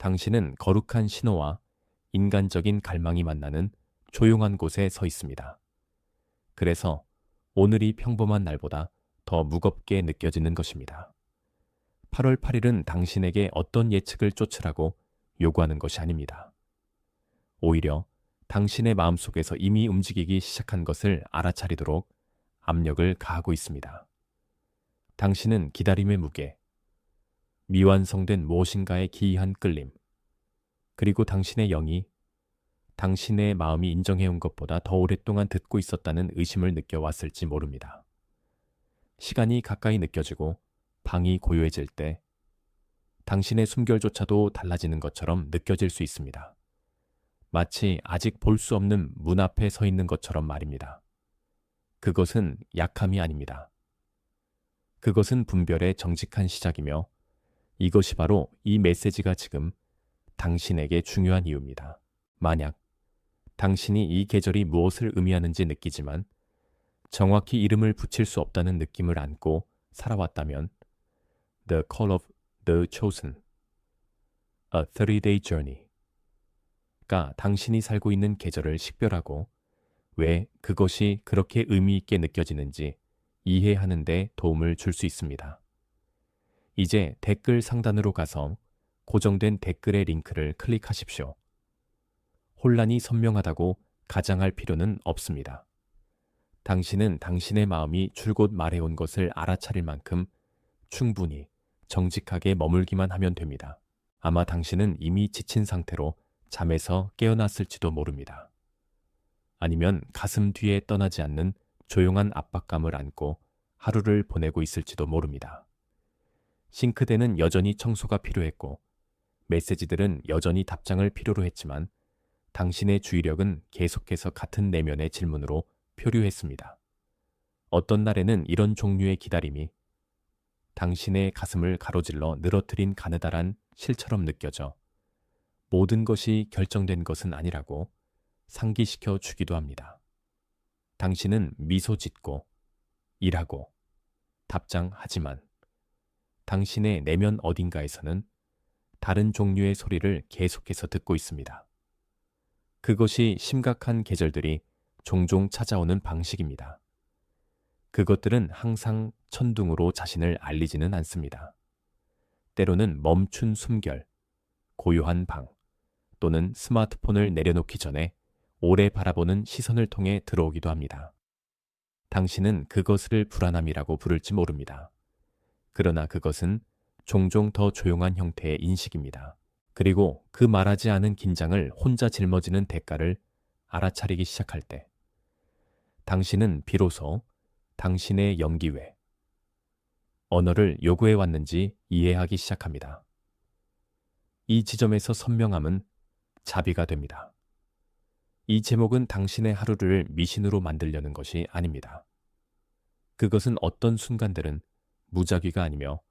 당신은 거룩한 신호와 인간적인 갈망이 만나는 조용한 곳에 서 있습니다. 그래서 오늘이 평범한 날보다 더 무겁게 느껴지는 것입니다. 8월 8일은 당신에게 어떤 예측을 쫓으라고 요구하는 것이 아닙니다. 오히려 당신의 마음속에서 이미 움직이기 시작한 것을 알아차리도록 압력을 가하고 있습니다. 당신은 기다림의 무게, 미완성된 무엇인가의 기이한 끌림, 그리고 당신의 영이 당신의 마음이 인정해온 것보다 더 오랫동안 듣고 있었다는 의심을 느껴왔을지 모릅니다. 시간이 가까이 느껴지고 방이 고요해질 때 당신의 숨결조차도 달라지는 것처럼 느껴질 수 있습니다. 마치 아직 볼 수 없는 문 앞에 서 있는 것처럼 말입니다. 그것은 약함이 아닙니다. 그것은 분별의 정직한 시작이며 이것이 바로 이 메시지가 지금 당신에게 중요한 이유입니다. 만약 당신이 이 계절이 무엇을 의미하는지 느끼지만 정확히 이름을 붙일 수 없다는 느낌을 안고 살아왔다면 The Call of the Chosen, A 30-Day Journey가 당신이 살고 있는 계절을 식별하고 왜 그것이 그렇게 의미 있게 느껴지는지 이해하는 데 도움을 줄 수 있습니다. 이제 댓글 상단으로 가서 고정된 댓글의 링크를 클릭하십시오. 혼란이 선명하다고 가장할 필요는 없습니다. 당신은 당신의 마음이 줄곧 말해온 것을 알아차릴 만큼 충분히 정직하게 머물기만 하면 됩니다. 아마 당신은 이미 지친 상태로 잠에서 깨어났을지도 모릅니다. 아니면 가슴 뒤에 떠나지 않는 조용한 압박감을 안고 하루를 보내고 있을지도 모릅니다. 싱크대는 여전히 청소가 필요했고 메시지들은 여전히 답장을 필요로 했지만 당신의 주의력은 계속해서 같은 내면의 질문으로 표류했습니다. 어떤 날에는 이런 종류의 기다림이 당신의 가슴을 가로질러 늘어뜨린 가느다란 실처럼 느껴져 모든 것이 결정된 것은 아니라고 상기시켜 주기도 합니다. 당신은 미소 짓고 일하고 답장하지만 당신의 내면 어딘가에서는 다른 종류의 소리를 계속해서 듣고 있습니다. 그것이 심각한 계절들이 종종 찾아오는 방식입니다. 그것들은 항상 천둥으로 자신을 알리지는 않습니다. 때로는 멈춘 숨결, 고요한 방, 또는 스마트폰을 내려놓기 전에 오래 바라보는 시선을 통해 들어오기도 합니다. 당신은 그것을 불안함이라고 부를지 모릅니다. 그러나 그것은 종종 더 조용한 형태의 인식입니다. 그리고 그 말하지 않은 긴장을 혼자 짊어지는 대가를 알아차리기 시작할 때 당신은 비로소 당신의 연기 외 언어를 요구해 왔는지 이해하기 시작합니다. 이 지점에서 선명함은 자비가 됩니다. 이 제목은 당신의 하루를 미신으로 만들려는 것이 아닙니다. 그것은 어떤 순간들은 무작위가 아니며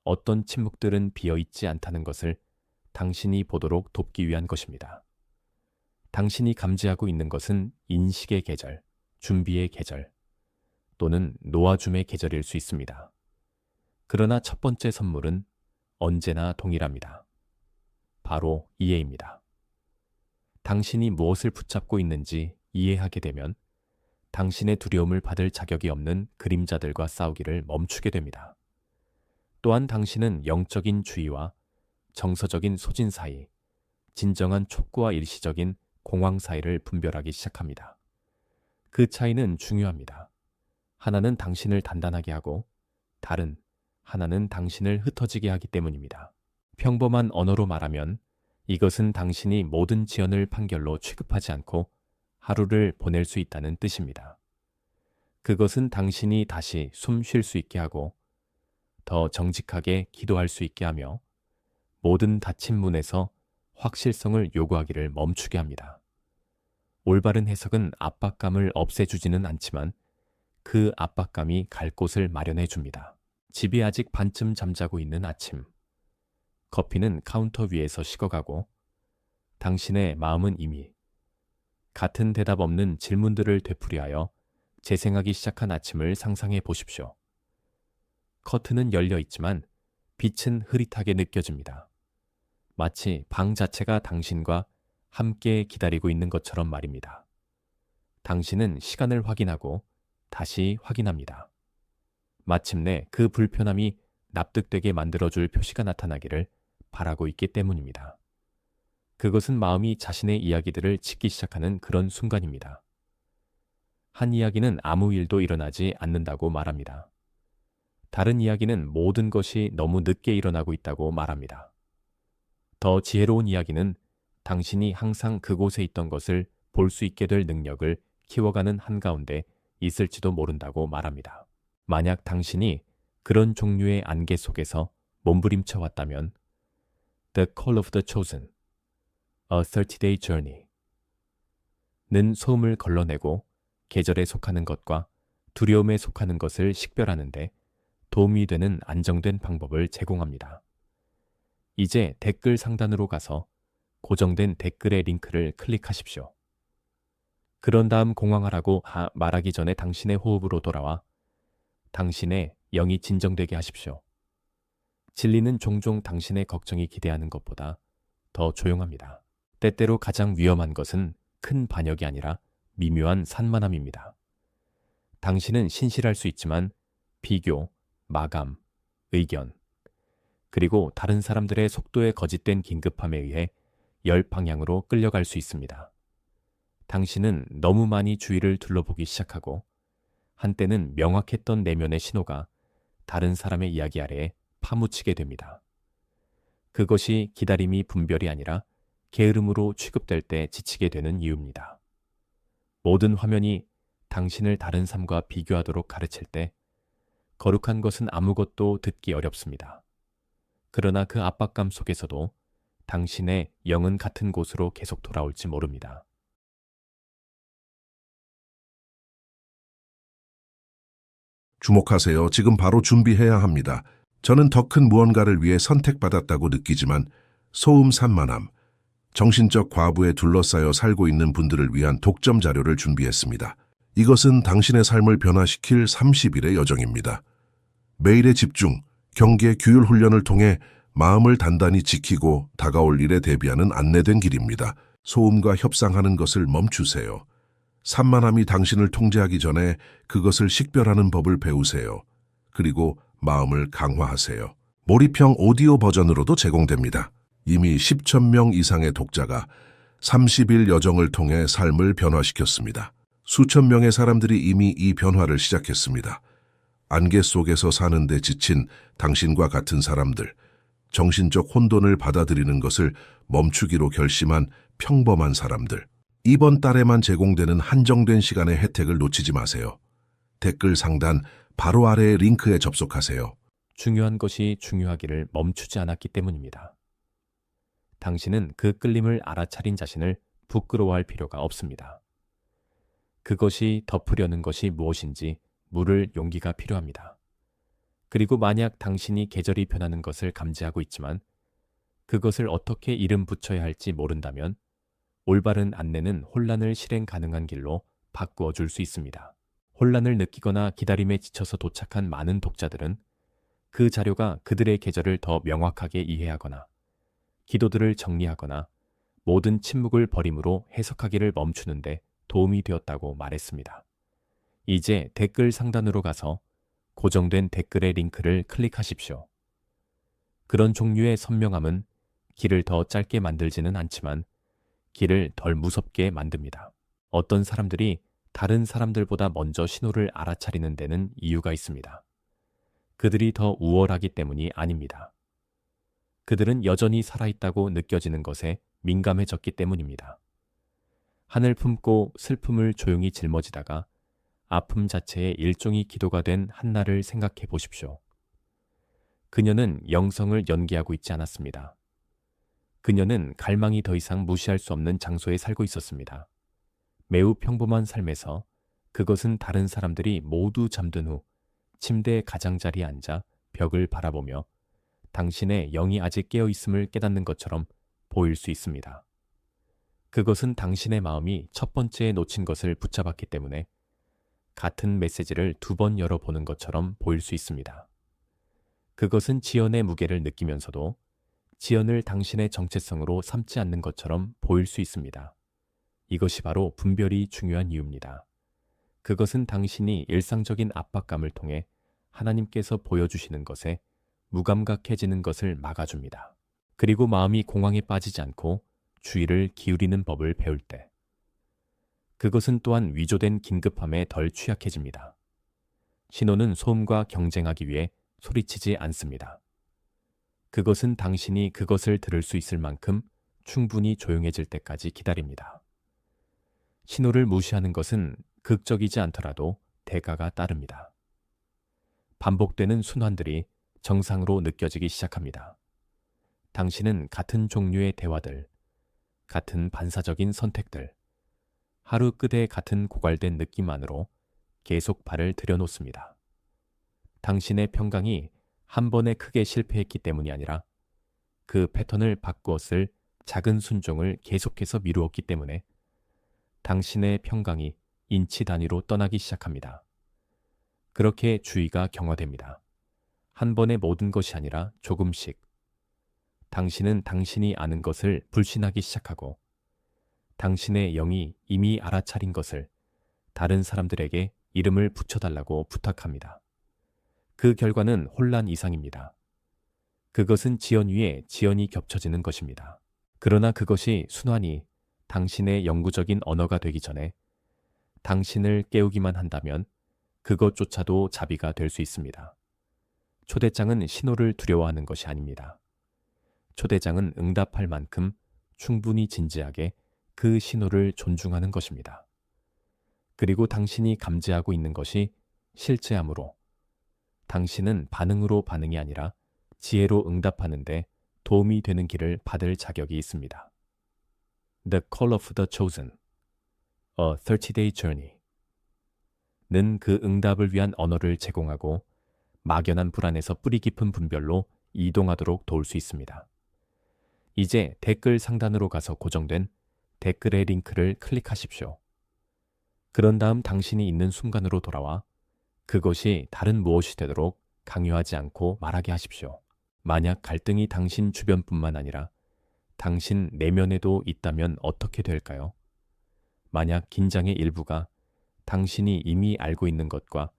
어떤 침묵들은 비어있지 않다는 것을 당신이 보도록 돕기 위한 것입니다. 당신이 감지하고 있는 것은 인식의 계절, 준비의 계절, 또는 놓아줌의 계절일 수 있습니다. 그러나 첫 번째 선물은 언제나 동일합니다. 바로 이해입니다. 당신이 무엇을 붙잡고 있는지 이해하게 되면 당신의 두려움을 받을 자격이 없는 그림자들과 싸우기를 멈추게 됩니다. 또한 당신은 영적인 주의와 정서적인 소진 사이, 진정한 촉구와 일시적인 공황 사이를 분별하기 시작합니다. 그 차이는 중요합니다. 하나는 당신을 단단하게 하고 다른 하나는 당신을 흩어지게 하기 때문입니다. 평범한 언어로 말하면 이것은 당신이 모든 지연을 판결로 취급하지 않고 하루를 보낼 수 있다는 뜻입니다. 그것은 당신이 다시 숨 쉴 수 있게 하고 더 정직하게 기도할 수 있게 하며 모든 닫힌 문에서 확실성을 요구하기를 멈추게 합니다. 올바른 해석은 압박감을 없애주지는 않지만 그 압박감이 갈 곳을 마련해 줍니다. 집이 아직 반쯤 잠자고 있는 아침. 커피는 카운터 위에서 식어가고 당신의 마음은 이미 같은 대답 없는 질문들을 되풀이하여 재생하기 시작한 아침을 상상해 보십시오. 커튼은 열려 있지만 빛은 흐릿하게 느껴집니다. 마치 방 자체가 당신과 함께 기다리고 있는 것처럼 말입니다. 당신은 시간을 확인하고 다시 확인합니다. 마침내 그 불편함이 납득되게 만들어줄 표시가 나타나기를 바라고 있기 때문입니다. 그것은 마음이 자신의 이야기들을 짓기 시작하는 그런 순간입니다. 한 이야기는 아무 일도 일어나지 않는다고 말합니다. 다른 이야기는 모든 것이 너무 늦게 일어나고 있다고 말합니다. 더 지혜로운 이야기는 당신이 항상 그곳에 있던 것을 볼 수 있게 될 능력을 키워가는 한가운데 있을지도 모른다고 말합니다. 만약 당신이 그런 종류의 안개 속에서 몸부림쳐 왔다면 The Call of the Chosen, A 30-Day Journey 는 소음을 걸러내고 계절에 속하는 것과 두려움에 속하는 것을 식별하는데 도움이 되는 안정된 방법을 제공합니다. 이제 댓글 상단으로 가서 고정된 댓글의 링크를 클릭하십시오. 그런 다음 공황하라고 말하기 전에 당신의 호흡으로 돌아와 당신의 영이 진정되게 하십시오. 진리는 종종 당신의 걱정이 기대하는 것보다 더 조용합니다. 때때로 가장 위험한 것은 큰 반역이 아니라 미묘한 산만함입니다. 당신은 신실할 수 있지만 비교, 마감, 의견, 그리고 다른 사람들의 속도의 거짓된 긴급함에 의해 열 방향으로 끌려갈 수 있습니다. 당신은 너무 많이 주위를 둘러보기 시작하고 한때는 명확했던 내면의 신호가 다른 사람의 이야기 아래에 파묻히게 됩니다. 그것이 기다림이 분별이 아니라 게으름으로 취급될 때 지치게 되는 이유입니다. 모든 화면이 당신을 다른 삶과 비교하도록 가르칠 때 거룩한 것은 아무것도 듣기 어렵습니다. 그러나 그 압박감 속에서도 당신의 영은 같은 곳으로 계속 돌아올지 모릅니다. 주목하세요. 지금 바로 준비해야 합니다. 저는 더 큰 무언가를 위해 선택받았다고 느끼지만 소음 산만함, 정신적 과부에 둘러싸여 살고 있는 분들을 위한 독점 자료를 준비했습니다. 이것은 당신의 삶을 변화시킬 30일의 여정입니다. 매일의 집중, 경계, 규율 훈련을 통해 마음을 단단히 지키고 다가올 일에 대비하는 안내된 길입니다. 소음과 협상하는 것을 멈추세요. 산만함이 당신을 통제하기 전에 그것을 식별하는 법을 배우세요. 그리고 마음을 강화하세요. 몰입형 오디오 버전으로도 제공됩니다. 이미 10천 명 이상의 독자가 30일 여정을 통해 삶을 변화시켰습니다. 수천 명의 사람들이 이미 이 변화를 시작했습니다. 안개 속에서 사는데 지친 당신과 같은 사람들, 정신적 혼돈을 받아들이는 것을 멈추기로 결심한 평범한 사람들, 이번 달에만 제공되는 한정된 시간의 혜택을 놓치지 마세요. 댓글 상단 바로 아래의 링크에 접속하세요. 중요한 것이 중요하기를 멈추지 않았기 때문입니다. 당신은 그 끌림을 알아차린 자신을 부끄러워할 필요가 없습니다. 그것이 덮으려는 것이 무엇인지 물을 용기가 필요합니다. 그리고 만약 당신이 계절이 변하는 것을 감지하고 있지만 그것을 어떻게 이름 붙여야 할지 모른다면 올바른 안내는 혼란을 실행 가능한 길로 바꾸어 줄 수 있습니다. 혼란을 느끼거나 기다림에 지쳐서 도착한 많은 독자들은 그 자료가 그들의 계절을 더 명확하게 이해하거나 기도들을 정리하거나 모든 침묵을 버림으로 해석하기를 멈추는데 도움이 되었다고 말했습니다. 이제 댓글 상단으로 가서 고정된 댓글의 링크를 클릭하십시오. 그런 종류의 선명함은 길을 더 짧게 만들지는 않지만 길을 덜 무섭게 만듭니다. 어떤 사람들이 다른 사람들보다 먼저 신호를 알아차리는 데는 이유가 있습니다. 그들이 더 우월하기 때문이 아닙니다. 그들은 여전히 살아있다고 느껴지는 것에 민감해졌기 때문입니다. 한을 품고 슬픔을 조용히 짊어지다가 아픔 자체의 일종의 기도가 된 한나를 생각해 보십시오. 그녀는 영성을 연기하고 있지 않았습니다. 그녀는 갈망이 더 이상 무시할 수 없는 장소에 살고 있었습니다. 매우 평범한 삶에서 그것은 다른 사람들이 모두 잠든 후 침대 가장자리에 앉아 벽을 바라보며 당신의 영이 아직 깨어있음을 깨닫는 것처럼 보일 수 있습니다. 그것은 당신의 마음이 첫 번째에 놓친 것을 붙잡았기 때문에 같은 메시지를 2번 열어보는 것처럼 보일 수 있습니다. 그것은 지연의 무게를 느끼면서도 지연을 당신의 정체성으로 삼지 않는 것처럼 보일 수 있습니다. 이것이 바로 분별이 중요한 이유입니다. 그것은 당신이 일상적인 압박감을 통해 하나님께서 보여주시는 것에 무감각해지는 것을 막아줍니다. 그리고 마음이 공황에 빠지지 않고 주의를 기울이는 법을 배울 때, 그것은 또한 위조된 긴급함에 덜 취약해집니다. 신호는 소음과 경쟁하기 위해 소리치지 않습니다. 그것은 당신이 그것을 들을 수 있을 만큼 충분히 조용해질 때까지 기다립니다. 신호를 무시하는 것은 극적이지 않더라도 대가가 따릅니다. 반복되는 순환들이 정상으로 느껴지기 시작합니다. 당신은 같은 종류의 대화들, 같은 반사적인 선택들, 하루 끝에 같은 고갈된 느낌 안으로 계속 발을 들여놓습니다. 당신의 평강이 한 번에 크게 실패했기 때문이 아니라 그 패턴을 바꾸었을 작은 순종을 계속해서 미루었기 때문에 당신의 평강이 인치 단위로 떠나기 시작합니다. 그렇게 주의가 경화됩니다. 한 번의 모든 것이 아니라 조금씩. 당신은 당신이 아는 것을 불신하기 시작하고 당신의 영이 이미 알아차린 것을 다른 사람들에게 이름을 붙여달라고 부탁합니다. 그 결과는 혼란 이상입니다. 그것은 지연 위에 지연이 겹쳐지는 것입니다. 그러나 그것이 순환이 당신의 영구적인 언어가 되기 전에 당신을 깨우기만 한다면 그것조차도 자비가 될 수 있습니다. 초대장은 신호를 두려워하는 것이 아닙니다. 초대장은 응답할 만큼 충분히 진지하게 그 신호를 존중하는 것입니다. 그리고 당신이 감지하고 있는 것이 실제함으로 당신은 반응으로 반응이 아니라 지혜로 응답하는데 도움이 되는 길을 받을 자격이 있습니다. The Call of the Chosen, A 30-Day Journey 는 그 응답을 위한 언어를 제공하고 막연한 불안에서 뿌리 깊은 분별로 이동하도록 도울 수 있습니다. 이제 댓글 상단으로 가서 고정된 댓글의 링크를 클릭하십시오. 그런 다음 당신이 있는 순간으로 돌아와 그것이 다른 무엇이 되도록 강요하지 않고 말하게 하십시오. 만약 갈등이 당신 주변뿐만 아니라 당신 내면에도 있다면 어떻게 될까요? 만약 긴장의 일부가 당신이 이미 알고 있는 것과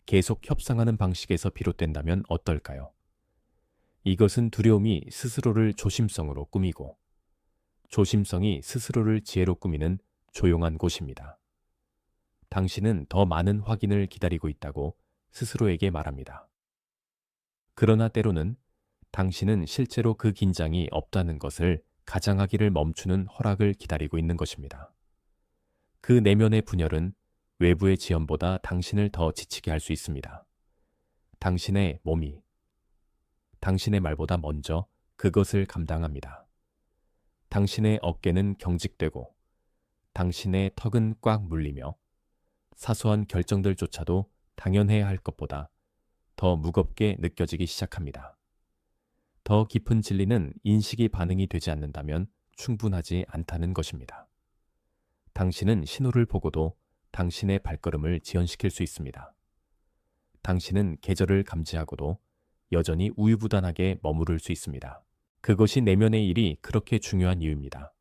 계속 협상하는 방식에서 비롯된다면 어떨까요? 이것은 두려움이 스스로를 조심성으로 꾸미고 조심성이 스스로를 지혜로 꾸미는 조용한 곳입니다. 당신은 더 많은 확인을 기다리고 있다고 스스로에게 말합니다. 그러나 때로는 당신은 실제로 그 긴장이 없다는 것을 가장하기를 멈추는 허락을 기다리고 있는 것입니다. 그 내면의 분열은 외부의 지연보다 당신을 더 지치게 할 수 있습니다. 당신의 몸이 당신의 말보다 먼저 그것을 감당합니다. 당신의 어깨는 경직되고 당신의 턱은 꽉 물리며 사소한 결정들조차도 당연해야 할 것보다 더 무겁게 느껴지기 시작합니다. 더 깊은 진리는 인식이 반응이 되지 않는다면 충분하지 않다는 것입니다. 당신은 신호를 보고도 당신의 발걸음을 지연시킬 수 있습니다. 당신은 계절을 감지하고도 여전히 우유부단하게 머무를 수 있습니다. 그것이 내면의 일이 그렇게 중요한 이유입니다.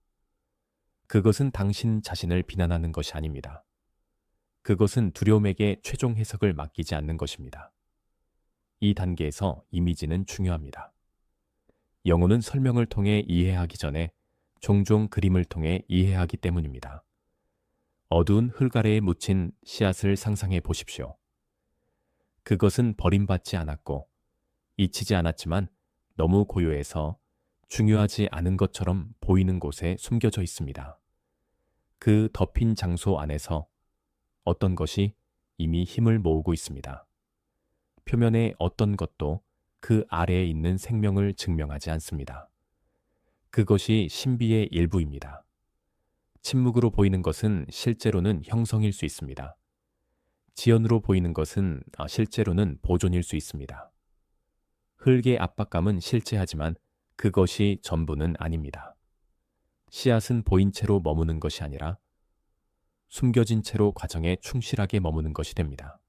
그것은 당신 자신을 비난하는 것이 아닙니다. 그것은 두려움에게 최종 해석을 맡기지 않는 것입니다. 이 단계에서 이미지는 중요합니다. 영혼은 설명을 통해 이해하기 전에 종종 그림을 통해 이해하기 때문입니다. 어두운 흙 아래에 묻힌 씨앗을 상상해 보십시오. 그것은 버림받지 않았고 잊히지 않았지만 너무 고요해서 중요하지 않은 것처럼 보이는 곳에 숨겨져 있습니다. 그 덮인 장소 안에서 어떤 것이 이미 힘을 모으고 있습니다. 표면의 어떤 것도 그 아래에 있는 생명을 증명하지 않습니다. 그것이 신비의 일부입니다. 침묵으로 보이는 것은 실제로는 형성일 수 있습니다. 지연으로 보이는 것은 실제로는 보존일 수 있습니다. 흙의 압박감은 실제하지만 그것이 전부는 아닙니다. 씨앗은 보인 채로 머무는 것이 아니라 숨겨진 채로 과정에 충실하게 머무는 것이 됩니다.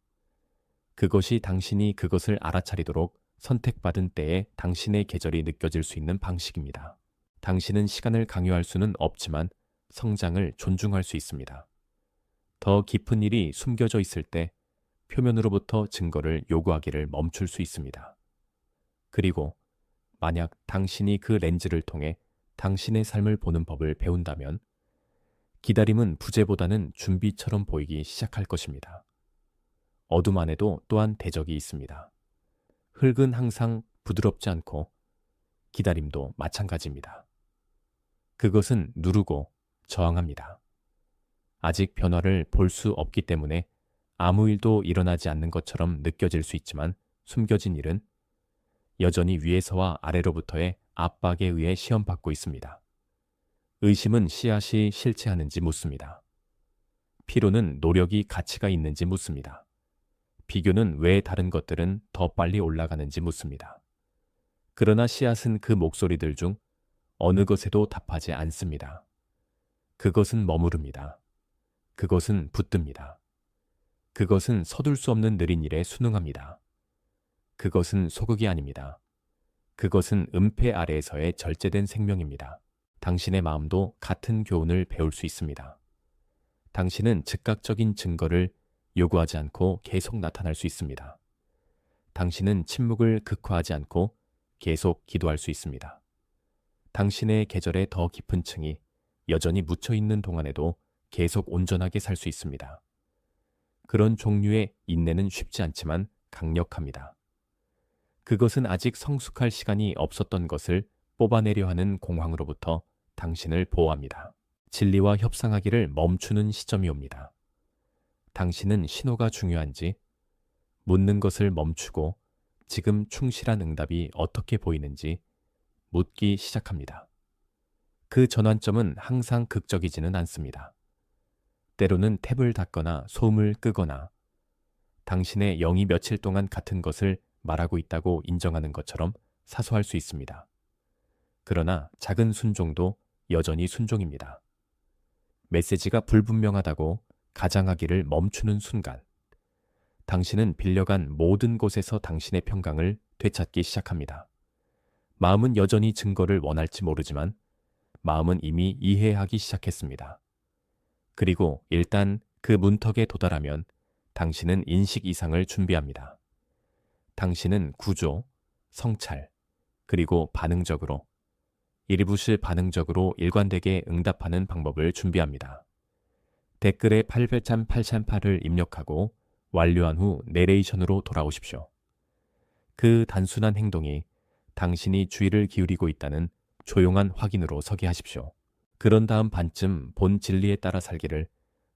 그것이 당신이 그것을 알아차리도록 선택받은 때에 당신의 계절이 느껴질 수 있는 방식입니다. 당신은 시간을 강요할 수는 없지만 성장을 존중할 수 있습니다. 더 깊은 일이 숨겨져 있을 때 표면으로부터 증거를 요구하기를 멈출 수 있습니다. 그리고 만약 당신이 그 렌즈를 통해 당신의 삶을 보는 법을 배운다면 기다림은 부재보다는 준비처럼 보이기 시작할 것입니다. 어둠 안에도 또한 대적이 있습니다. 흙은 항상 부드럽지 않고 기다림도 마찬가지입니다. 그것은 누르고 저항합니다. 아직 변화를 볼 수 없기 때문에 아무 일도 일어나지 않는 것처럼 느껴질 수 있지만 숨겨진 일은 여전히 위에서와 아래로부터의 압박에 의해 시험받고 있습니다. 의심은 씨앗이 실체하는지 묻습니다. 피로는 노력이 가치가 있는지 묻습니다. 비교는 왜 다른 것들은 더 빨리 올라가는지 묻습니다. 그러나 씨앗은 그 목소리들 중 어느 것에도 답하지 않습니다. 그것은 머무릅니다. 그것은 붙듭니다. 그것은 서둘 수 없는 느린 일에 순응합니다. 그것은 소극이 아닙니다. 그것은 은폐 아래에서의 절제된 생명입니다. 당신의 마음도 같은 교훈을 배울 수 있습니다. 당신은 즉각적인 증거를 요구하지 않고 계속 나타날 수 있습니다. 당신은 침묵을 극화하지 않고 계속 기도할 수 있습니다. 당신의 계절의 더 깊은 층이 여전히 묻혀 있는 동안에도 계속 온전하게 살 수 있습니다. 그런 종류의 인내는 쉽지 않지만 강력합니다. 그것은 아직 성숙할 시간이 없었던 것을 뽑아내려 하는 공황으로부터 당신을 보호합니다. 진리와 협상하기를 멈추는 시점이 옵니다. 당신은 신호가 중요한지 묻는 것을 멈추고 지금 충실한 응답이 어떻게 보이는지 묻기 시작합니다. 그 전환점은 항상 극적이지는 않습니다. 때로는 탭을 닫거나 소음을 끄거나 당신의 영이 며칠 동안 같은 것을 말하고 있다고 인정하는 것처럼 사소할 수 있습니다. 그러나 작은 순종도 여전히 순종입니다. 메시지가 불분명하다고 가장하기를 멈추는 순간, 당신은 빌려간 모든 곳에서 당신의 평강을 되찾기 시작합니다. 마음은 여전히 증거를 원할지 모르지만 마음은 이미 이해하기 시작했습니다. 그리고 일단 그 문턱에 도달하면 당신은 인식 이상을 준비합니다. 당신은 구조, 성찰, 그리고 반응적으로, 일부시 반응적으로 일관되게 응답하는 방법을 준비합니다. 댓글에 888을 입력하고 완료한 후 내레이션으로 돌아오십시오. 그 단순한 행동이 당신이 주의를 기울이고 있다는 조용한 확인으로 서게 하십시오. 그런 다음 반쯤 본 진리에 따라 살기를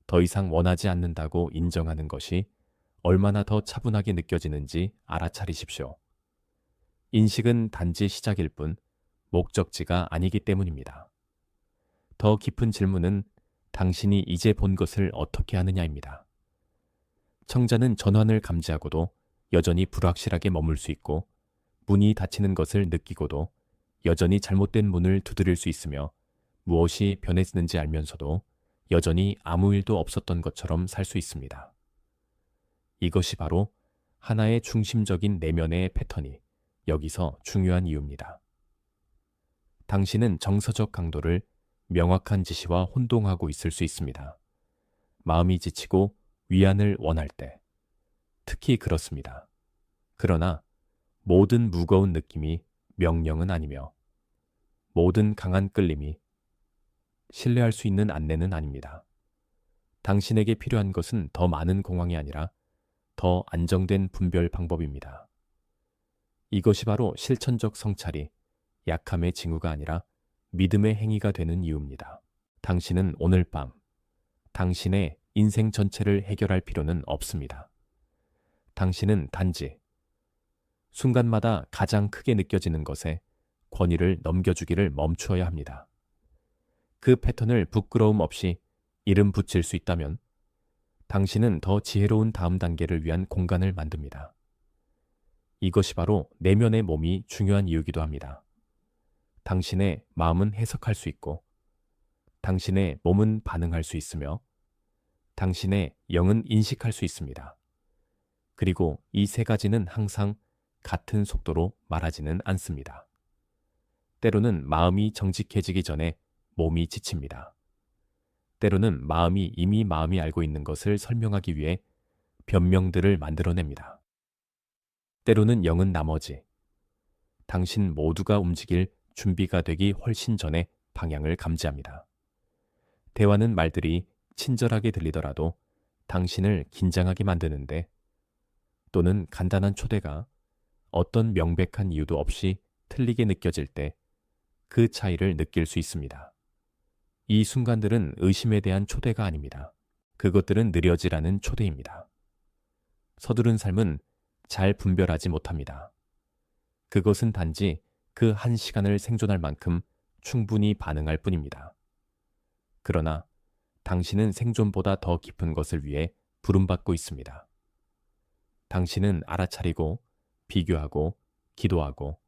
더 이상 원하지 않는다고 인정하는 것이 얼마나 더 차분하게 느껴지는지 알아차리십시오. 인식은 단지 시작일 뿐 목적지가 아니기 때문입니다. 더 깊은 질문은 당신이 이제 본 것을 어떻게 하느냐입니다. 청자는 전환을 감지하고도 여전히 불확실하게 머물 수 있고 문이 닫히는 것을 느끼고도 여전히 잘못된 문을 두드릴 수 있으며 무엇이 변했는지 알면서도 여전히 아무 일도 없었던 것처럼 살 수 있습니다. 이것이 바로 하나의 중심적인 내면의 패턴이 여기서 중요한 이유입니다. 당신은 정서적 강도를 명확한 지시와 혼동하고 있을 수 있습니다. 마음이 지치고 위안을 원할 때, 특히 그렇습니다. 그러나 모든 무거운 느낌이 명령은 아니며 모든 강한 끌림이 신뢰할 수 있는 안내는 아닙니다. 당신에게 필요한 것은 더 많은 공황이 아니라 더 안정된 분별 방법입니다. 이것이 바로 실천적 성찰이 약함의 징후가 아니라 믿음의 행위가 되는 이유입니다. 당신은 오늘 밤 당신의 인생 전체를 해결할 필요는 없습니다. 당신은 단지 순간마다 가장 크게 느껴지는 것에 권위를 넘겨주기를 멈추어야 합니다. 그 패턴을 부끄러움 없이 이름 붙일 수 있다면 당신은 더 지혜로운 다음 단계를 위한 공간을 만듭니다. 이것이 바로 내면의 몸이 중요한 이유이기도 합니다. 당신의 마음은 해석할 수 있고 당신의 몸은 반응할 수 있으며 당신의 영은 인식할 수 있습니다. 그리고 이 세 가지는 항상 같은 속도로 말하지는 않습니다. 때로는 마음이 정직해지기 전에 몸이 지칩니다. 때로는 마음이 이미 마음이 알고 있는 것을 설명하기 위해 변명들을 만들어냅니다. 때로는 영은 나머지, 당신 모두가 움직일 준비가 되기 훨씬 전에 방향을 감지합니다. 대화는 말들이 친절하게 들리더라도 당신을 긴장하게 만드는데, 또는 간단한 초대가 어떤 명백한 이유도 없이 틀리게 느껴질 때 그 차이를 느낄 수 있습니다. 이 순간들은 의심에 대한 초대가 아닙니다. 그것들은 느려지라는 초대입니다. 서두른 삶은 잘 분별하지 못합니다. 그것은 단지 그 한 시간을 생존할 만큼 충분히 반응할 뿐입니다. 그러나 당신은 생존보다 더 깊은 것을 위해 부름받고 있습니다. 당신은 알아차리고 비교하고 기도하고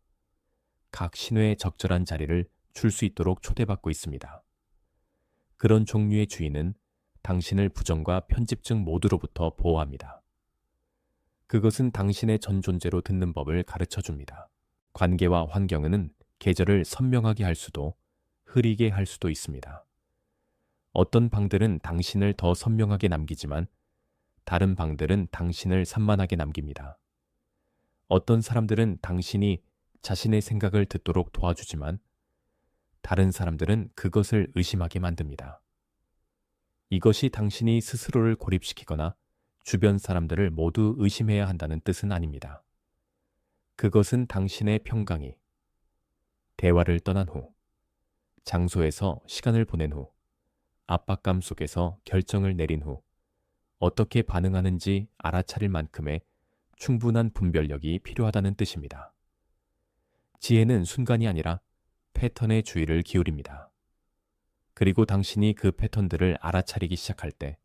각 신호에 적절한 자리를 줄 수 있도록 초대받고 있습니다. 그런 종류의 주인은 당신을 부정과 편집증 모두로부터 보호합니다. 그것은 당신의 전 존재로 듣는 법을 가르쳐 줍니다. 관계와 환경은 계절을 선명하게 할 수도 흐리게 할 수도 있습니다. 어떤 방들은 당신을 더 선명하게 남기지만 다른 방들은 당신을 산만하게 남깁니다. 어떤 사람들은 당신이 자신의 생각을 듣도록 도와주지만 다른 사람들은 그것을 의심하게 만듭니다. 이것이 당신이 스스로를 고립시키거나 주변 사람들을 모두 의심해야 한다는 뜻은 아닙니다. 그것은 당신의 평강이 대화를 떠난 후, 장소에서 시간을 보낸 후, 압박감 속에서 결정을 내린 후 어떻게 반응하는지 알아차릴 만큼의 충분한 분별력이 필요하다는 뜻입니다. 지혜는 순간이 아니라 패턴의 주의를 기울입니다. 그리고 당신이 그 패턴들을 알아차리기 시작할 때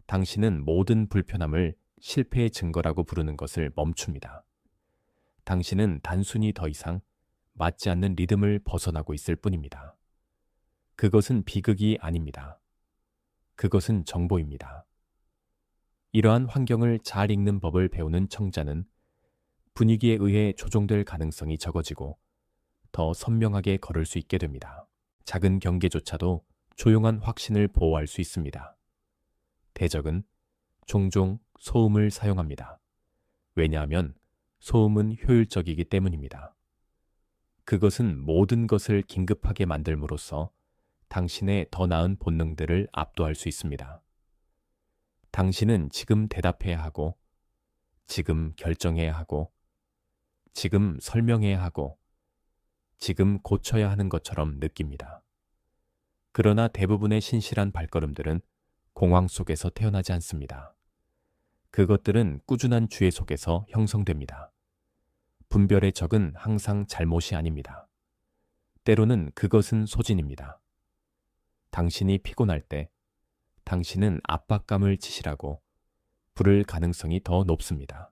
당신은 모든 불편함을 실패의 증거라고 부르는 것을 멈춥니다. 당신은 단순히 더 이상 맞지 않는 리듬을 벗어나고 있을 뿐입니다. 그것은 비극이 아닙니다. 그것은 정보입니다. 이러한 환경을 잘 읽는 법을 배우는 청자는 분위기에 의해 조종될 가능성이 적어지고 더 선명하게 걸을 수 있게 됩니다. 작은 경계조차도 조용한 확신을 보호할 수 있습니다. 대적은 종종 소음을 사용합니다. 왜냐하면 소음은 효율적이기 때문입니다. 그것은 모든 것을 긴급하게 만들므로써 당신의 더 나은 본능들을 압도할 수 있습니다. 당신은 지금 대답해야 하고, 지금 결정해야 하고, 지금 설명해야 하고, 지금 고쳐야 하는 것처럼 느낍니다. 그러나 대부분의 신실한 발걸음들은 공황 속에서 태어나지 않습니다. 그것들은 꾸준한 주의 속에서 형성됩니다. 분별의 적은 항상 잘못이 아닙니다. 때로는 그것은 소진입니다. 당신이 피곤할 때 당신은 압박감을 지시라고 부를 가능성이 더 높습니다.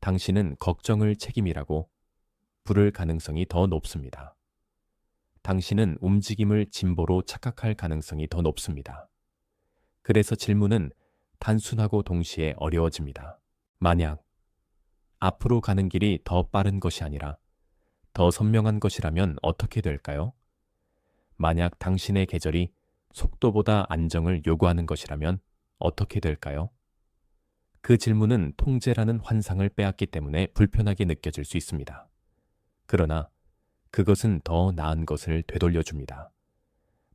당신은 걱정을 책임이라고 부를 가능성이 더 높습니다. 당신은 움직임을 진보로 착각할 가능성이 더 높습니다. 그래서 질문은 단순하고 동시에 어려워집니다. 만약 앞으로 가는 길이 더 빠른 것이 아니라 더 선명한 것이라면 어떻게 될까요? 만약 당신의 계절이 속도보다 안정을 요구하는 것이라면 어떻게 될까요? 그 질문은 통제라는 환상을 빼앗기 때문에 불편하게 느껴질 수 있습니다. 그러나 그것은 더 나은 것을 되돌려줍니다.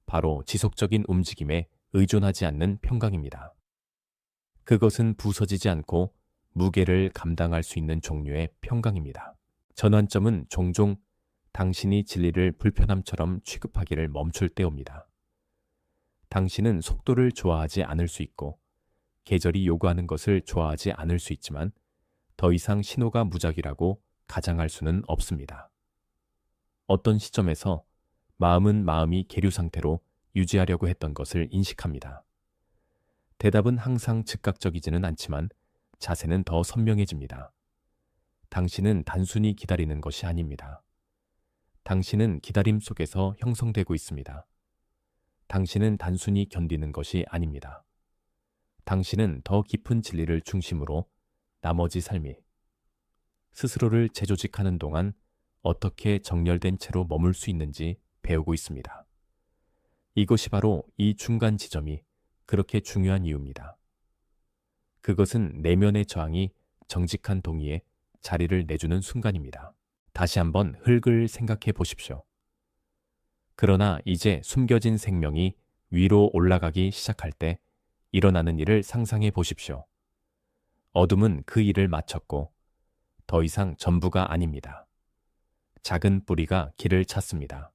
바로 지속적인 움직임에 의존하지 않는 평강입니다. 그것은 부서지지 않고 무게를 감당할 수 있는 종류의 평강입니다. 전환점은 종종 당신이 진리를 불편함처럼 취급하기를 멈출 때 옵니다. 당신은 속도를 좋아하지 않을 수 있고 계절이 요구하는 것을 좋아하지 않을 수 있지만 더 이상 신호가 무작위라고 가장할 수는 없습니다. 어떤 시점에서 마음은 마음이 계류 상태로 유지하려고 했던 것을 인식합니다. 대답은 항상 즉각적이지는 않지만 자세는 더 선명해집니다. 당신은 단순히 기다리는 것이 아닙니다. 당신은 기다림 속에서 형성되고 있습니다. 당신은 단순히 견디는 것이 아닙니다. 당신은 더 깊은 진리를 중심으로 나머지 삶이 스스로를 재조직하는 동안 어떻게 정렬된 채로 머물 수 있는지 배우고 있습니다. 이것이 바로 이 중간 지점이 그렇게 중요한 이유입니다. 그것은 내면의 저항이 정직한 동의에 자리를 내주는 순간입니다. 다시 한번 흙을 생각해 보십시오. 그러나 이제 숨겨진 생명이 위로 올라가기 시작할 때 일어나는 일을 상상해 보십시오. 어둠은 그 일을 마쳤고 더 이상 전부가 아닙니다. 작은 뿌리가 길을 찾습니다.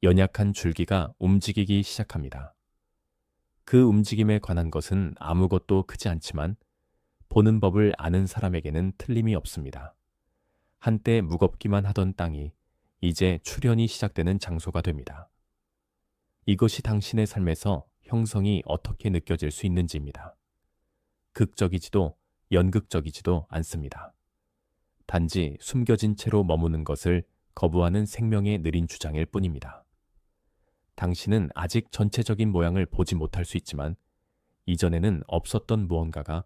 연약한 줄기가 움직이기 시작합니다. 그 움직임에 관한 것은 아무것도 크지 않지만 보는 법을 아는 사람에게는 틀림이 없습니다. 한때 무겁기만 하던 땅이 이제 출현이 시작되는 장소가 됩니다. 이것이 당신의 삶에서 형성이 어떻게 느껴질 수 있는지입니다. 극적이지도 연극적이지도 않습니다. 단지 숨겨진 채로 머무는 것을 거부하는 생명의 느린 주장일 뿐입니다. 당신은 아직 전체적인 모양을 보지 못할 수 있지만 이전에는 없었던 무언가가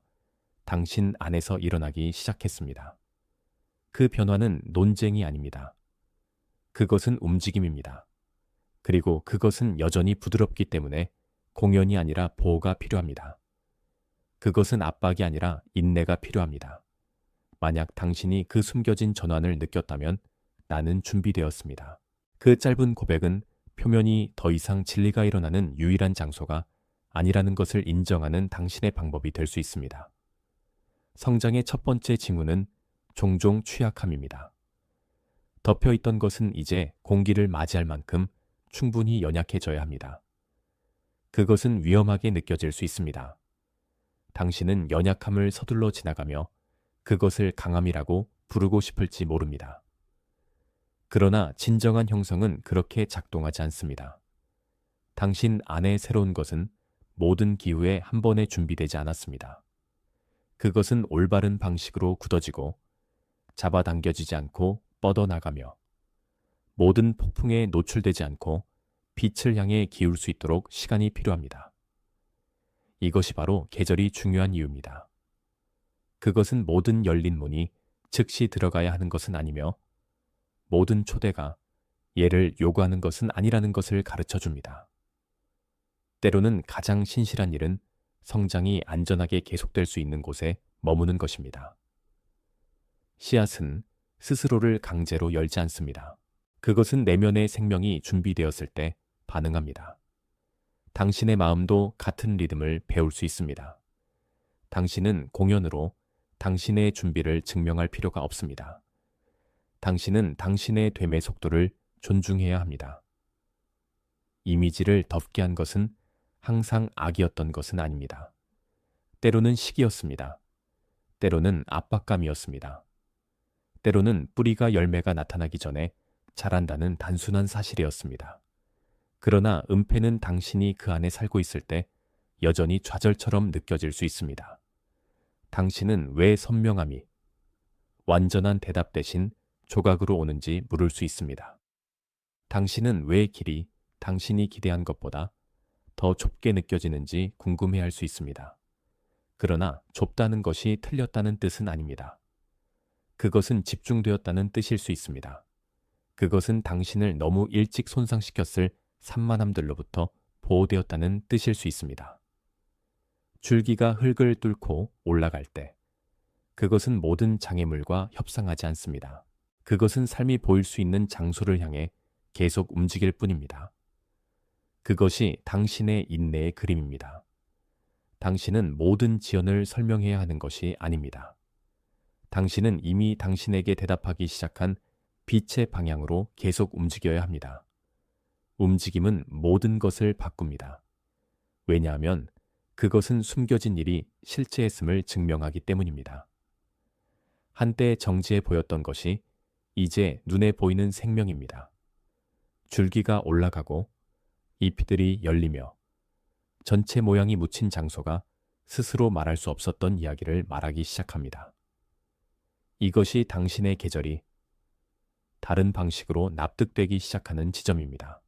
당신 안에서 일어나기 시작했습니다. 그 변화는 논쟁이 아닙니다. 그것은 움직임입니다. 그리고 그것은 여전히 부드럽기 때문에 공연이 아니라 보호가 필요합니다. 그것은 압박이 아니라 인내가 필요합니다. 만약 당신이 그 숨겨진 전환을 느꼈다면 나는 준비되었습니다. 그 짧은 고백은 표면이 더 이상 진리가 일어나는 유일한 장소가 아니라는 것을 인정하는 당신의 방법이 될 수 있습니다. 성장의 첫 번째 징후는 종종 취약함입니다. 덮여있던 것은 이제 공기를 맞이할 만큼 충분히 연약해져야 합니다. 그것은 위험하게 느껴질 수 있습니다. 당신은 연약함을 서둘러 지나가며 그것을 강함이라고 부르고 싶을지 모릅니다. 그러나 진정한 형성은 그렇게 작동하지 않습니다. 당신 안에 새로운 것은 모든 기후에 한 번에 준비되지 않았습니다. 그것은 올바른 방식으로 굳어지고 잡아당겨지지 않고 뻗어나가며 모든 폭풍에 노출되지 않고 빛을 향해 기울 수 있도록 시간이 필요합니다. 이것이 바로 계절이 중요한 이유입니다. 그것은 모든 열린 문이 즉시 들어가야 하는 것은 아니며 모든 초대가 예를 요구하는 것은 아니라는 것을 가르쳐 줍니다. 때로는 가장 신실한 일은 성장이 안전하게 계속될 수 있는 곳에 머무는 것입니다. 씨앗은 스스로를 강제로 열지 않습니다. 그것은 내면의 생명이 준비되었을 때 반응합니다. 당신의 마음도 같은 리듬을 배울 수 있습니다. 당신은 공연으로 당신의 준비를 증명할 필요가 없습니다. 당신은 당신의 됨의 속도를 존중해야 합니다. 이미지를 덮게 한 것은 항상 악이었던 것은 아닙니다. 때로는 시기였습니다. 때로는 압박감이었습니다. 때로는 뿌리가 열매가 나타나기 전에 자란다는 단순한 사실이었습니다. 그러나 은폐는 당신이 그 안에 살고 있을 때 여전히 좌절처럼 느껴질 수 있습니다. 당신은 왜 선명함이 완전한 대답 대신 조각으로 오는지 물을 수 있습니다. 당신은 왜 길이 당신이 기대한 것보다 더 좁게 느껴지는지 궁금해할 수 있습니다. 그러나 좁다는 것이 틀렸다는 뜻은 아닙니다. 그것은 집중되었다는 뜻일 수 있습니다. 그것은 당신을 너무 일찍 손상시켰을 산만함들로부터 보호되었다는 뜻일 수 있습니다. 줄기가 흙을 뚫고 올라갈 때 그것은 모든 장애물과 협상하지 않습니다. 그것은 삶이 보일 수 있는 장소를 향해 계속 움직일 뿐입니다. 그것이 당신의 인내의 그림입니다. 당신은 모든 지연을 설명해야 하는 것이 아닙니다. 당신은 이미 당신에게 대답하기 시작한 빛의 방향으로 계속 움직여야 합니다. 움직임은 모든 것을 바꿉니다. 왜냐하면 그것은 숨겨진 일이 실체했음을 증명하기 때문입니다. 한때 정지해 보였던 것이 이제 눈에 보이는 생명입니다. 줄기가 올라가고 잎들이 열리며 전체 모양이 묻힌 장소가 스스로 말할 수 없었던 이야기를 말하기 시작합니다. 이것이 당신의 계절이 다른 방식으로 납득되기 시작하는 지점입니다.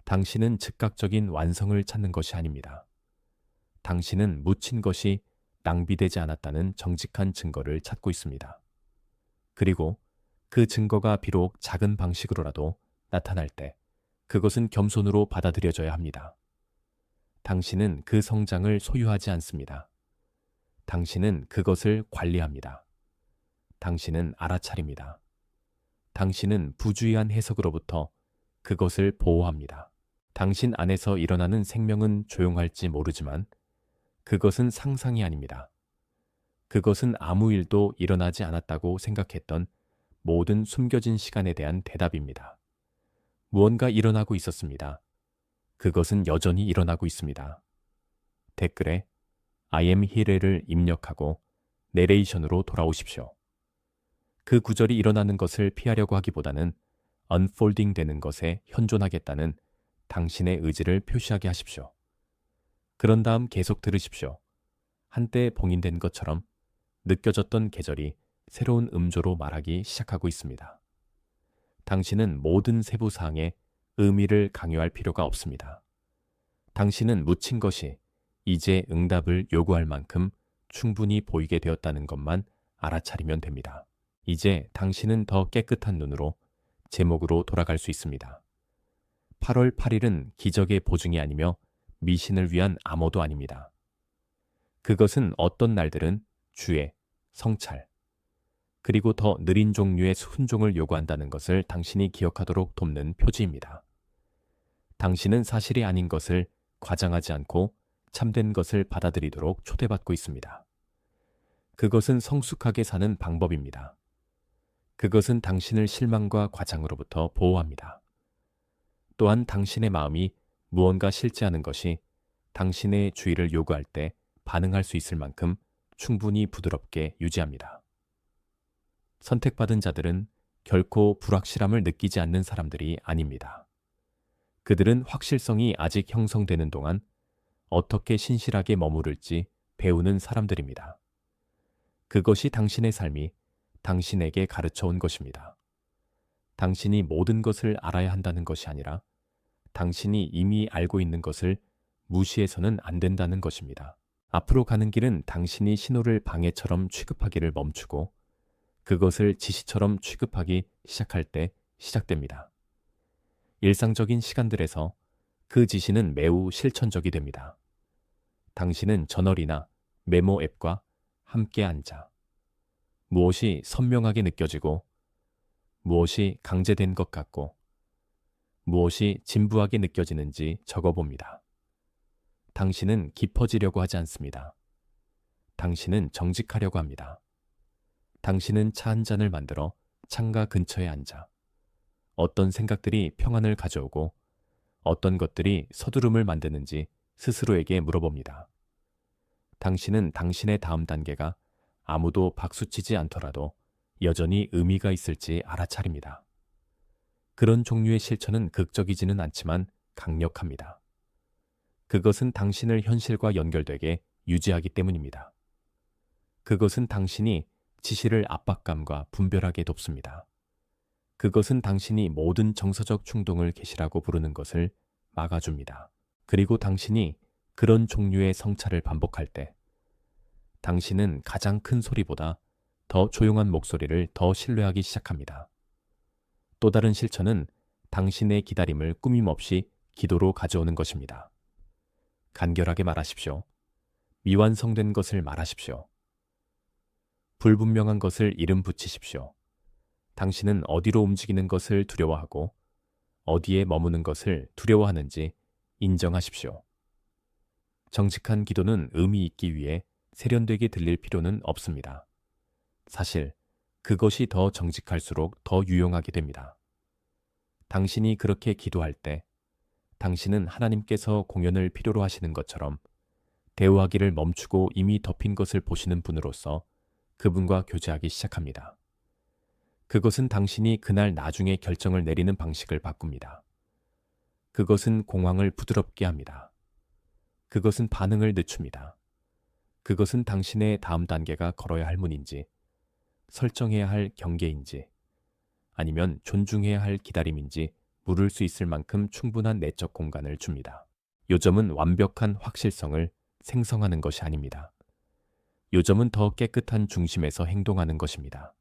당신은 즉각적인 완성을 찾는 것이 아닙니다. 당신은 묻힌 것이 낭비되지 않았다는 정직한 증거를 찾고 있습니다. 그리고 그 증거가 비록 작은 방식으로라도 나타날 때 그것은 겸손으로 받아들여져야 합니다. 당신은 그 성장을 소유하지 않습니다. 당신은 그것을 관리합니다. 당신은 알아차립니다. 당신은 부주의한 해석으로부터 그것을 보호합니다. 당신 안에서 일어나는 생명은 조용할지 모르지만 그것은 상상이 아닙니다. 그것은 아무 일도 일어나지 않았다고 생각했던 모든 숨겨진 시간에 대한 대답입니다. 무언가 일어나고 있었습니다. 그것은 여전히 일어나고 있습니다. 댓글에 I am here를 입력하고 내레이션으로 돌아오십시오. 그 구절이 일어나는 것을 피하려고 하기보다는 unfolding 되는 것에 현존하겠다는 당신의 의지를 표시하게 하십시오. 그런 다음 계속 들으십시오. 한때 봉인된 것처럼 느껴졌던 계절이 새로운 음조로 말하기 시작하고 있습니다. 당신은 모든 세부 사항에 의미를 강요할 필요가 없습니다. 당신은 묻힌 것이 이제 응답을 요구할 만큼 충분히 보이게 되었다는 것만 알아차리면 됩니다. 이제 당신은 더 깨끗한 눈으로 제목으로 돌아갈 수 있습니다. 8월 8일은 기적의 보증이 아니며 미신을 위한 암호도 아닙니다. 그것은 어떤 날들은 주의, 성찰, 그리고 더 느린 종류의 순종을 요구한다는 것을 당신이 기억하도록 돕는 표지입니다. 당신은 사실이 아닌 것을 과장하지 않고 참된 것을 받아들이도록 초대받고 있습니다. 그것은 성숙하게 사는 방법입니다. 그것은 당신을 실망과 과장으로부터 보호합니다. 또한 당신의 마음이 무언가 실제하는 것이 당신의 주의를 요구할 때 반응할 수 있을 만큼 충분히 부드럽게 유지합니다. 선택받은 자들은 결코 불확실함을 느끼지 않는 사람들이 아닙니다. 그들은 확실성이 아직 형성되는 동안 어떻게 신실하게 머무를지 배우는 사람들입니다. 그것이 당신의 삶이 당신에게 가르쳐 온 것입니다. 당신이 모든 것을 알아야 한다는 것이 아니라 당신이 이미 알고 있는 것을 무시해서는 안 된다는 것입니다. 앞으로 가는 길은 당신이 신호를 방해처럼 취급하기를 멈추고 그것을 지시처럼 취급하기 시작할 때 시작됩니다. 일상적인 시간들에서 그 지시는 매우 실천적이 됩니다. 당신은 저널이나 메모 앱과 함께 앉아 무엇이 선명하게 느껴지고 무엇이 강제된 것 같고 무엇이 진부하게 느껴지는지 적어봅니다. 당신은 깊어지려고 하지 않습니다. 당신은 정직하려고 합니다. 당신은 차 한 잔을 만들어 창가 근처에 앉아 어떤 생각들이 평안을 가져오고 어떤 것들이 서두름을 만드는지 스스로에게 물어봅니다. 당신은 당신의 다음 단계가 아무도 박수치지 않더라도 여전히 의미가 있을지 알아차립니다. 그런 종류의 실천은 극적이지는 않지만 강력합니다. 그것은 당신을 현실과 연결되게 유지하기 때문입니다. 그것은 당신이 지시를 압박감과 분별하게 돕습니다. 그것은 당신이 모든 정서적 충동을 계시라고 부르는 것을 막아줍니다. 그리고 당신이 그런 종류의 성찰을 반복할 때 당신은 가장 큰 소리보다 더 조용한 목소리를 더 신뢰하기 시작합니다. 또 다른 실천은 당신의 기다림을 꾸밈없이 기도로 가져오는 것입니다. 간결하게 말하십시오. 미완성된 것을 말하십시오. 불분명한 것을 이름 붙이십시오. 당신은 어디로 움직이는 것을 두려워하고 어디에 머무는 것을 두려워하는지 인정하십시오. 정직한 기도는 의미 있기 위해 세련되게 들릴 필요는 없습니다. 사실 그것이 더 정직할수록 더 유용하게 됩니다. 당신이 그렇게 기도할 때 당신은 하나님께서 공연을 필요로 하시는 것처럼 대우하기를 멈추고 이미 덮인 것을 보시는 분으로서 그분과 교제하기 시작합니다. 그것은 당신이 그날 나중에 결정을 내리는 방식을 바꿉니다. 그것은 공황을 부드럽게 합니다. 그것은 반응을 늦춥니다. 그것은 당신의 다음 단계가 걸어야 할 문인지, 설정해야 할 경계인지, 아니면 존중해야 할 기다림인지 물을 수 있을 만큼 충분한 내적 공간을 줍니다. 요점은 완벽한 확실성을 생성하는 것이 아닙니다. 요점은 더 깨끗한 중심에서 행동하는 것입니다.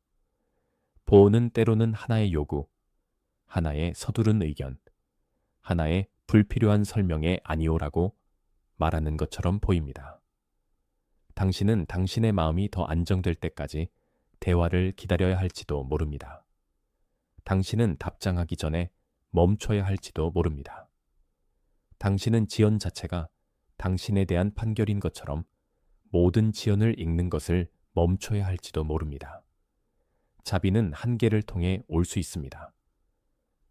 보호는 때로는 하나의 요구, 하나의 서두른 의견, 하나의 불필요한 설명에 아니오라고 말하는 것처럼 보입니다. 당신은 당신의 마음이 더 안정될 때까지 대화를 기다려야 할지도 모릅니다. 당신은 답장하기 전에 멈춰야 할지도 모릅니다. 당신은 지연 자체가 당신에 대한 판결인 것처럼 모든 지연을 읽는 것을 멈춰야 할지도 모릅니다. 자비는 한계를 통해 올 수 있습니다.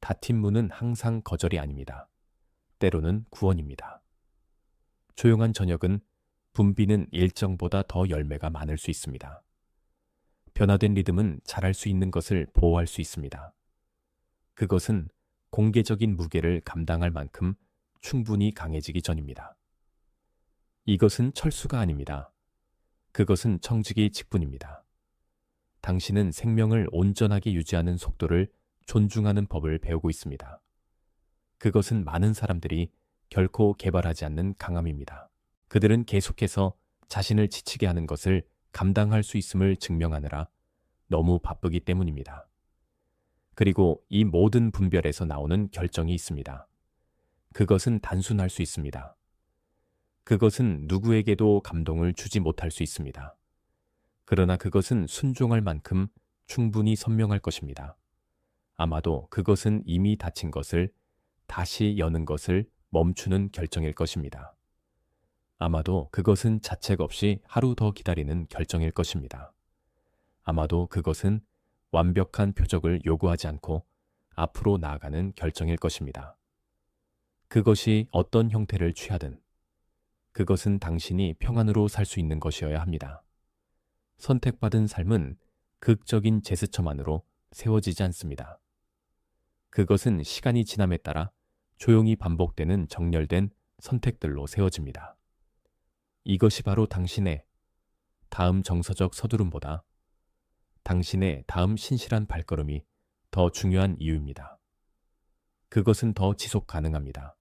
닫힌 문은 항상 거절이 아닙니다. 때로는 구원입니다. 조용한 저녁은 분비는 일정보다 더 열매가 많을 수 있습니다. 변화된 리듬은 자랄 수 있는 것을 보호할 수 있습니다. 그것은 공개적인 무게를 감당할 만큼 충분히 강해지기 전입니다. 이것은 철수가 아닙니다. 그것은 청지기 직분입니다. 당신은 생명을 온전하게 유지하는 속도를 존중하는 법을 배우고 있습니다. 그것은 많은 사람들이 결코 개발하지 않는 강함입니다. 그들은 계속해서 자신을 지치게 하는 것을 감당할 수 있음을 증명하느라 너무 바쁘기 때문입니다. 그리고 이 모든 분별에서 나오는 결정이 있습니다. 그것은 단순할 수 있습니다. 그것은 누구에게도 감동을 주지 못할 수 있습니다. 그러나 그것은 순종할 만큼 충분히 선명할 것입니다. 아마도 그것은 이미 닫힌 것을 다시 여는 것을 멈추는 결정일 것입니다. 아마도 그것은 자책 없이 하루 더 기다리는 결정일 것입니다. 아마도 그것은 완벽한 표적을 요구하지 않고 앞으로 나아가는 결정일 것입니다. 그것이 어떤 형태를 취하든 그것은 당신이 평안으로 살 수 있는 것이어야 합니다. 선택받은 삶은 극적인 제스처만으로 세워지지 않습니다. 그것은 시간이 지남에 따라 조용히 반복되는 정렬된 선택들로 세워집니다. 이것이 바로 당신의 다음 정서적 서두름보다 당신의 다음 신실한 발걸음이 더 중요한 이유입니다. 그것은 더 지속 가능합니다.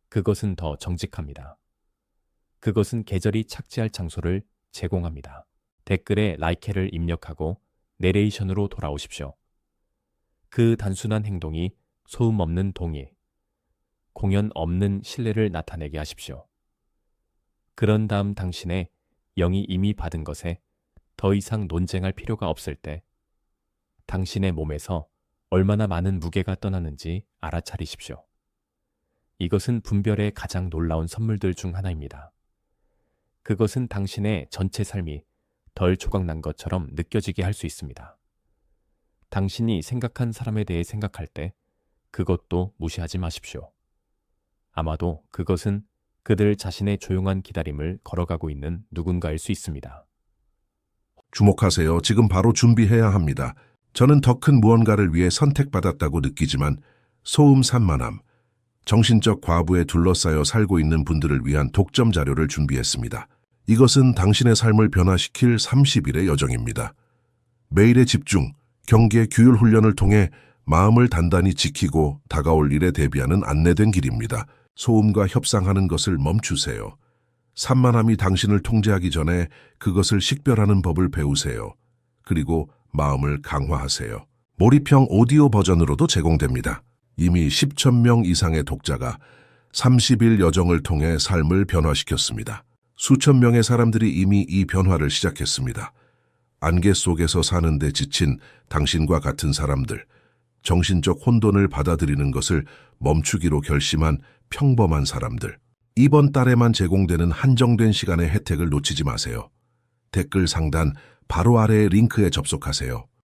그것은 더 정직합니다. 그것은 계절이 착지할 장소를 제공합니다. 댓글에 라이케를 입력하고 내레이션으로 돌아오십시오. 그 단순한 행동이 소음 없는 동의, 공연 없는 신뢰를 나타내게 하십시오. 그런 다음 당신의 영이 이미 받은 것에 더 이상 논쟁할 필요가 없을 때 당신의 몸에서 얼마나 많은 무게가 떠나는지 알아차리십시오. 이것은 분별의 가장 놀라운 선물들 중 하나입니다. 그것은 당신의 전체 삶이 덜 조각난 것처럼 느껴지게 할 수 있습니다. 당신이 생각한 사람에 대해 생각할 때 그것도 무시하지 마십시오. 아마도 그것은 그들 자신의 조용한 기다림을 걸어가고 있는 누군가일 수 있습니다. 주목하세요. 지금 바로 준비해야 합니다. 저는 더 큰 무언가를 위해 선택받았다고 느끼지만 소음 산만함, 정신적 과부에 둘러싸여 살고 있는 분들을 위한 독점 자료를 준비했습니다. 이것은 당신의 삶을 변화시킬 30일의 여정입니다. 매일의 집중, 경계, 규율 훈련을 통해 마음을 단단히 지키고 다가올 일에 대비하는 안내된 길입니다. 소음과 협상하는 것을 멈추세요. 산만함이 당신을 통제하기 전에 그것을 식별하는 법을 배우세요. 그리고 마음을 강화하세요. 몰입형 오디오 버전으로도 제공됩니다. 이미 10,000명 이상의 독자가 30일 여정을 통해 삶을 변화시켰습니다. 수천 명의 사람들이 이미 이 변화를 시작했습니다. 안개 속에서 사는데 지친 당신과 같은 사람들, 정신적 혼돈을 받아들이는 것을 멈추기로 결심한 평범한 사람들. 이번 달에만 제공되는 한정된 시간의 혜택을 놓치지 마세요. 댓글 상단 바로 아래의 링크에 접속하세요.